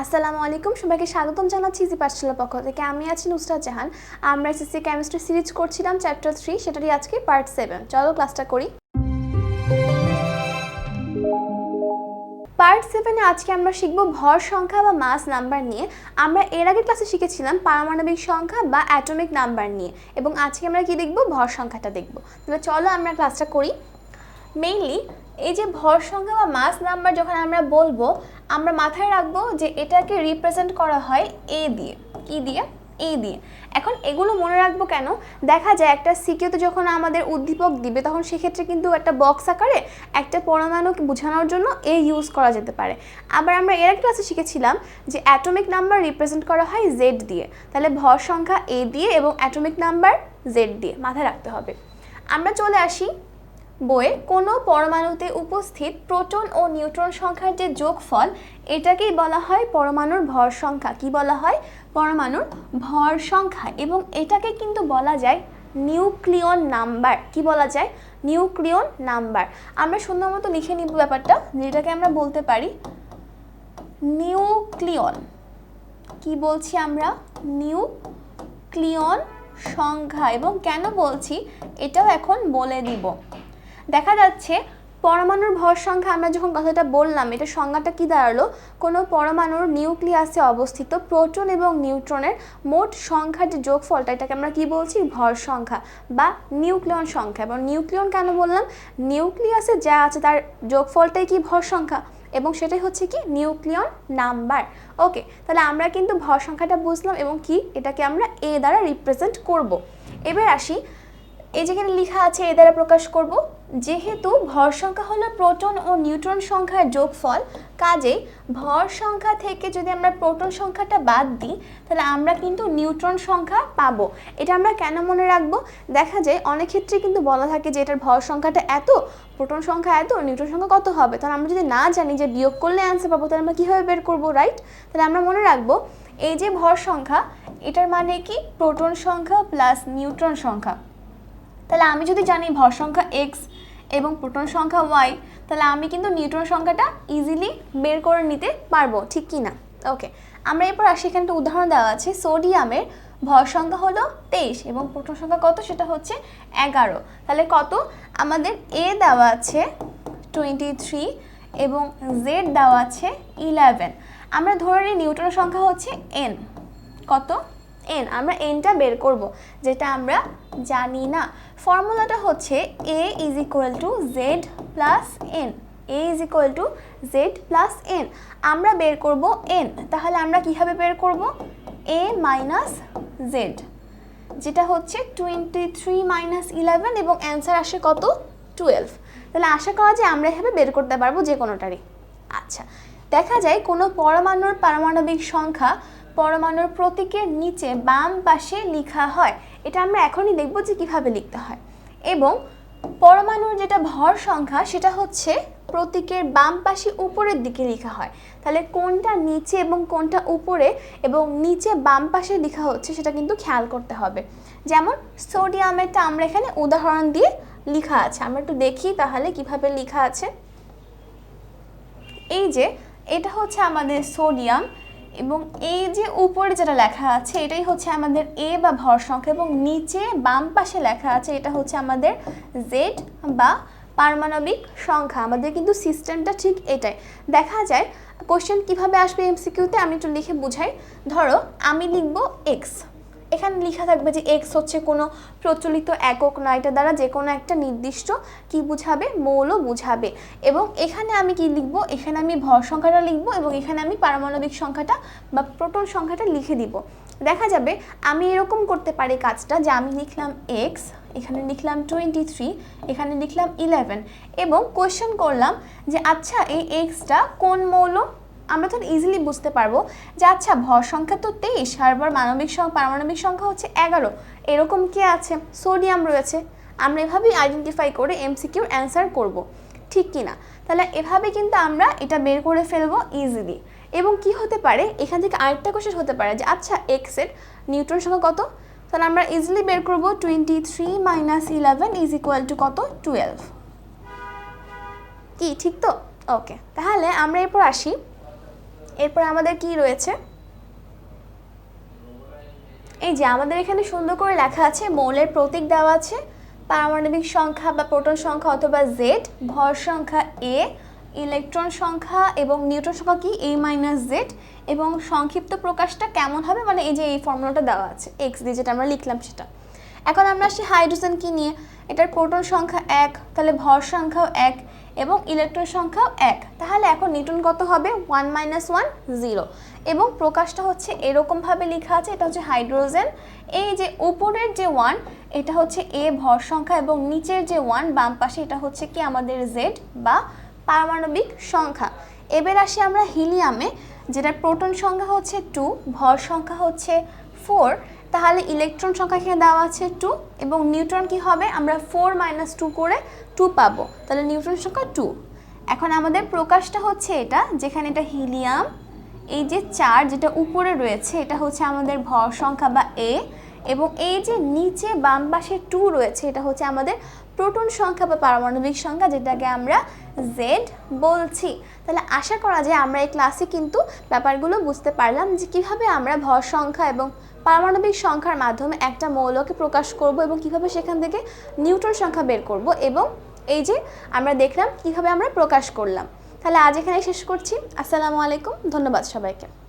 আসসালামু আলাইকুম, সবাইকে স্বাগতম জানাচ্ছি ইজি পাঠশালার পক্ষ থেকে। আমি আছি নুসরাত জাহান। আমরা এসএসসি কেমিস্ট্রি সিরিজ করছিলাম চ্যাপ্টার 3, সেটারই আজকে পার্ট 7। চলো ক্লাসটা করি। পার্ট 7-এ আজকে আমরা শিখব ভর সংখ্যা বা মাস নাম্বার নিয়ে। আমরা এর আগের ক্লাসে শিখেছিলাম পারমাণবিক সংখ্যা বা অ্যাটমিক নাম্বার নিয়ে, এবং আজকে আমরা কি দেখব? ভর সংখ্যাটা দেখব। তাহলে চলো আমরা ক্লাসটা করি। মেইনলি এই যে ভর সংখ্যা বা মাস নাম্বার যখন আমরা বলবো, আমরা মাথায় রাখবো যে এটাকে রিপ্রেজেন্ট করা হয় এ দিয়ে। কি দিয়ে? এ দিয়ে। এখন এগুলো মনে রাখবো কেন? দেখা যায় একটা সিকিউতে যখন আমাদের উদ্দীপক দিবে, তখন সেক্ষেত্রে কিন্তু একটা বক্স আকারে একটা পরমাণুকে বোঝানোর জন্য এ ইউজ করা যেতে পারে। আবার আমরা এর ক্লাসে শিখেছিলাম যে অ্যাটমিক নাম্বার রিপ্রেজেন্ট করা হয় জেড দিয়ে। তাহলে ভর সংখ্যা এ দিয়ে এবং অ্যাটমিক নাম্বার জেড দিয়ে, মাথায় রাখতে হবে। আমরা চলে আসি বইয়ে। কোনো পরমাণুতে উপস্থিত প্রোটন ও নিউট্রন সংখ্যার যে যোগফল, এটাকেই বলা হয় পরমাণুর ভর সংখ্যা। কি বলা হয়? পরমাণুর ভর সংখ্যা। এবং এটাকে কিন্তু বলা যায় নিউক্লিয়ন নাম্বার। কি বলা যায়? Nucleon number. আমরা সুন্দর মতো লিখে নিব ব্যাপারটা, যেটাকে আমরা বলতে পারি নিউক্লিয়ন। কি বলছি আমরা? নিউক্লিয়ন সংখ্যা। এবং কেন বলছি এটাও এখন বলে দিব। দেখা যাচ্ছে পরমাণুর ভর সংখ্যা, আমরা যখন কথাটা বললাম, এটা সংজ্ঞাটা কি দাঁড়ালো? কোনো পরমাণুর নিউক্লিয়াসে অবস্থিত প্রোটন এবং নিউট্রনের মোট সংখ্যার যে যোগফলটা, এটাকে আমরা কি বলছি? ভর সংখ্যা বা নিউক্লিয়ন সংখ্যা। এবং নিউক্লিয়ন কেন বললাম? নিউক্লিয়াসে যা আছে তার যোগফলটাই কি? ভর সংখ্যা। এবং সেটাই হচ্ছে কি? Nucleon number. ওকে, তাহলে আমরা কিন্তু ভর সংখ্যাটা বুঝলাম এবং কি এটাকে আমরা এ দ্বারা রিপ্রেজেন্ট করব। এবার আসি, এই যেখানে লেখা আছে এ দ্বারা প্রকাশ করব। যেহেতু ভর সংখ্যা হলো প্রোটন ও নিউট্রন সংখ্যার যোগফল, কাজেই ভর সংখ্যা থেকে যদি আমরা প্রোটন সংখ্যাটা বাদ দিই, তাহলে আমরা কিন্তু নিউট্রন সংখ্যা পাবো। এটা আমরা কেন মনে রাখবো? দেখা যায় অনেক ক্ষেত্রে কিন্তু বলা থাকে যে এটার ভর সংখ্যাটা এত, প্রোটন সংখ্যা এত, নিউট্রন সংখ্যা কত হবে। তাহলে আমরা যদি না জানি যে বিয়োগ করলে অ্যান্সার পাবো, তাহলে আমরা কীভাবে বের করবো? রাইট? তাহলে আমরা মনে রাখবো এই যে ভর সংখ্যা, এটার মানে কি? প্রোটন সংখ্যা প্লাস নিউট্রন সংখ্যা। তাহলে আমি যদি জানি ভর সংখ্যা এক্স এবং প্রোটন সংখ্যা ওয়াই, তাহলে আমি কিন্তু নিউট্রন সংখ্যাটা ইজিলি বের করে নিতে পারবো, ঠিক কি না? ওকে, আমরা এরপর আসি, এখানে একটা উদাহরণ দেওয়া আছে। সোডিয়ামের ভর সংখ্যা হলো 23 এবং প্রোটন সংখ্যা কত? সেটা হচ্ছে 11। তাহলে কত? আমাদের এ দেওয়া আছে 23 এবং জেড দেওয়া আছে 11। আমরা ধরে নিই নিউট্রন সংখ্যা হচ্ছে এন। কত? এন। আমরা এনটা বের করব, যেটা আমরা জানি না। ফর্মুলাটা হচ্ছে a is equal to z plus n. A is equal to z plus n. আমরা বের করব এন। তাহলে আমরা কীভাবে বের করব? এ মাইনাস জেড, যেটা হচ্ছে 23 মাইনাস 11 এবং অ্যান্সার আসে কত? 12। তাহলে আশা করা যায় আমরা এভাবে বের করতে পারবো যে কোনোটারই। আচ্ছা, দেখা যায় কোনো পরমাণুর পারমাণবিক সংখ্যা পরমাণুর প্রতীকের নিচে বাম পাশে লেখা হয়। এটা আমরা এখনই দেখব যে কিভাবে লিখতে হয়। এবং পরমাণুর যেটা ভর সংখ্যা, সেটা হচ্ছে প্রতীকের বাম পাশে উপরের দিকে লেখা হয়। তাহলে কোনটা নিচে এবং কোনটা উপরে এবং নিচে বাম পাশে লেখা হচ্ছে, সেটা কিন্তু খেয়াল করতে হবে। যেমন সোডিয়ামেরটা আমরা এখানে উদাহরণ দিয়ে লেখা আছে, আমরা একটু দেখি তাহলে কিভাবে লেখা আছে। এই যে এটা হচ্ছে আমাদের সোডিয়াম, এবং এই যে উপরে যেটা লেখা আছে এটাই হচ্ছে আমাদের এ বা ভর সংখ্যা, এবং নিচে বাম পাশে লেখা আছে এটা হচ্ছে আমাদের জেড বা পারমাণবিক সংখ্যা। আমাদের কিন্তু সিস্টেমটা ঠিক এটাই। দেখা যায় কোশ্চেন কিভাবে আসবে এমসিকিউতে, আমি একটু লিখে বুঝাই। ধরো আমি লিখব এক্স, এখানে লেখা থাকবে যে এক্স হচ্ছে কোনো প্রচলিত একক নয়, এটা দ্বারা যে কোনো একটা নির্দিষ্ট কি বুঝাবে? মৌল বুঝাবে। এবং এখানে আমি কি লিখব? এখানে আমি ভর সংখ্যাটা লিখব এবং এখানে আমি পারমাণবিক সংখ্যাটা বা প্রোটন সংখ্যাটা লিখে দিব। দেখা যাবে আমি এরকম করতে পারি কাজটা, যে আমি লিখলাম এক্স, এখানে লিখলাম 23, এখানে লিখলাম 11 এবং কোয়েশ্চেন করলাম যে আচ্ছা এই এক্সটা কোন মৌল? আমরা তো ইজিলি বুঝতে পারবো যে আচ্ছা ভর সংখ্যা তো 23 আর পারমাণবিক সংখ্যা হচ্ছে 11, এরকম কে আছে? সোডিয়াম রয়েছে। আমরা এভাবেই আইডেন্টিফাই করে এমসিকিউর অ্যান্সার করব, ঠিক কি না? তাহলে এভাবে কিন্তু আমরা এটা বের করে ফেলবো ইজিলি। এবং কি হতে পারে, এখান থেকে আরেকটা কোশ্চেন হতে পারে যে আচ্ছা এক্স এর নিউট্রন সংখ্যা কত? তাহলে আমরা ইজিলি বের করব 23 মাইনাস 11 ইজ ইকুয়াল টু কত? 12। কি ঠিক তো? ওকে, তাহলে আমরা এরপর আসি এরপর আমাদের কি রয়েছে, এই যে আমাদের এখানে সুন্দর করে লেখা আছে, মৌলের প্রতীক দেওয়া আছে, পারমাণবিক সংখ্যা বা প্রোটন সংখ্যা অথবা জেড, ভর সংখ্যা এ, ইলেকট্রন সংখ্যা এবং নিউট্রন সংখ্যা কি এ মাইনাস জেড, এবং সংক্ষিপ্ত প্রকাশটা কেমন হবে, মানে এই যে এই ফর্মুলাটা দেওয়া আছে এক্স দিয়ে যেটা আমরা লিখলাম সেটা। এখন আমরা আসি হাইড্রোজেন কি নিয়ে, এটার প্রোটন সংখ্যা 1, তাহলে ভর সংখ্যাও 1 এবং ইলেকট্রন সংখ্যাও 1, তাহলে এখন নিউটন কত হবে 1 - 1 0, এবং প্রকাশটা হচ্ছে এরকমভাবে লেখা আছে, এটা হচ্ছে হাইড্রোজেন, এই যে উপরের যে 1 এটা হচ্ছে এ ভর সংখ্যা এবং নিচের যে 1 বাম পাশে এটা হচ্ছে কি আমাদের জেড বা পারমাণবিক সংখ্যা। এবার আসি আমরা হিলিয়ামে, যেটার প্রোটন সংখ্যা হচ্ছে 2, ভর সংখ্যা হচ্ছে 4, তাহলে ইলেকট্রন সংখ্যা এখানে দেওয়া আছে 2 এবং নিউট্রন কি হবে, আমরা 4 - 2 করে 2 পাবো, তাহলে নিউট্রন সংখ্যা 2। এখন আমাদের প্রকাশটা হচ্ছে এটা, যেখানে এটা হিলিয়াম, এই যে 4 যেটা উপরে রয়েছে এটা হচ্ছে আমাদের ভর সংখ্যা বা এ, এবং এই যে নিচে বাম পাশে 2 রয়েছে এটা হচ্ছে আমাদের প্রোটন সংখ্যা বা পারমাণবিক সংখ্যা, যেটাকে আমরা জেড বলছি। তাহলে আশা করা যায় আমরা এই ক্লাসে কিন্তু ব্যাপারগুলো বুঝতে পারলাম যে কিভাবে আমরা ভর সংখ্যা এবং পারমাণবিক সংখ্যার মাধ্যমে একটা মৌলকে প্রকাশ করব এবং কিভাবে সেখান থেকে নিউট্রন সংখ্যা বের করব, এবং এই যে আমরা দেখলাম কিভাবে আমরা প্রকাশ করলাম। তাহলে আজ এখানে শেষ করছি। আসসালামু আলাইকুম, ধন্যবাদ সবাইকে।